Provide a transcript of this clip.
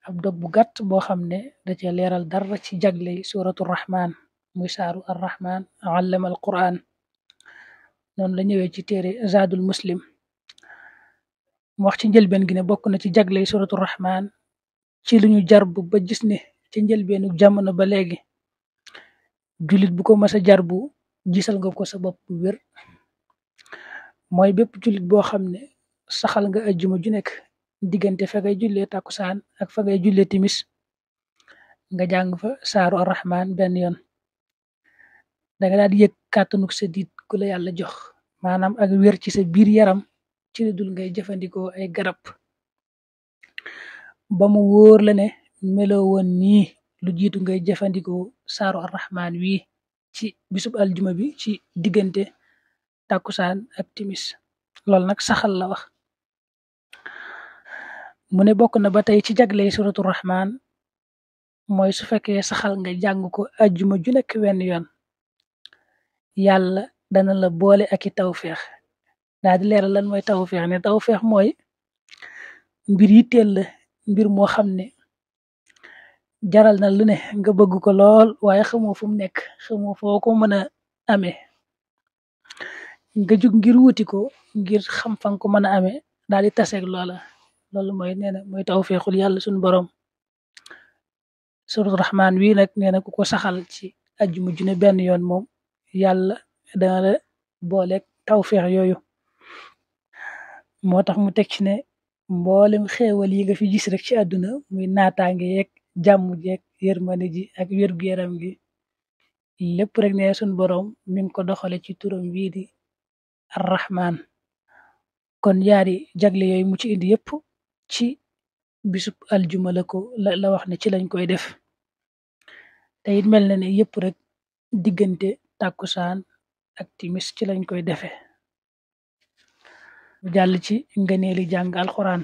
ab dog bu gàtt boo xam ne da ca leeral dara ci jagley suratu rahman muy saaru arrahman allama al quran noonu la ñëwee ci téere zadul muslim mu wax ci njëlbeen gi ne bokk na ci jagley suratu rahman ci lu ñu jarbu ba gis ne ci njëlbeenu jamono ba léegi jullit bu ko mës a jarbu gisal nga ko sa bopp bu wér mooy bépp jullit boo xam ne saxal nga ajjuma ju nekk diggante fa ngay jullee takkusaan ak fa ngay jullee timis nga jàng fa saaru arrahman benn yoon danga daal di yëg kàttanuk sa diit ku la yàlla jox maanaam ak wér ci sa biir yaram ci lu dul ngay jëfandikoo ay garab ba mu wóor la ne meloo woon nii lu jiitu ngay jëfandikoo saaru arrahman wii ci bisub aljuma bi ci diggante takkusaan ak timis loolu nag saxal la wax mu ne bokk na ba tey ci jagley suratu rahman mooy su fekkee saxal nga jàng ko ajjuma ju nekk wenn yoon yàlla dana la boole ak i tawféex daa di leeral lan mooy tawféex ne tawféex mooy mbir yitteel la mbir moo xam ne jaral na lu ne nga bëgg ko lool waaye xamoo fu mu nekk xamoo foo ko mën a amee nga jug ngir wuti ko ngir xam fan ko mën a amee daal di taseeg loola loolu mooy nee na mooy tawféexul yàlla suñu borom suratu rahman wii nag nee na ku ko saxal ci ajjuma ju ne benn yoon moom yàlla dana la booleeg tawféex yooyu moo tax mu teg ci ne mboolem xéewal yi nga fi gis rek ci àdduna muy naataange yeeg jàmm jeeg yërmande ji ak wér-gu-yaram gi lépp rek ne suñ borom mi ngi ko doxale ci turam wii di arrahman kon yaari jagle yooyu mu ci indi yépp ci bisub aljuma la ko la wax ne ci lañ koy def te it mel na ne yépp rek diggante tàkkusaan ak timis ci lañ koy defe mu jàll ci ngëneeli jàng alxuraan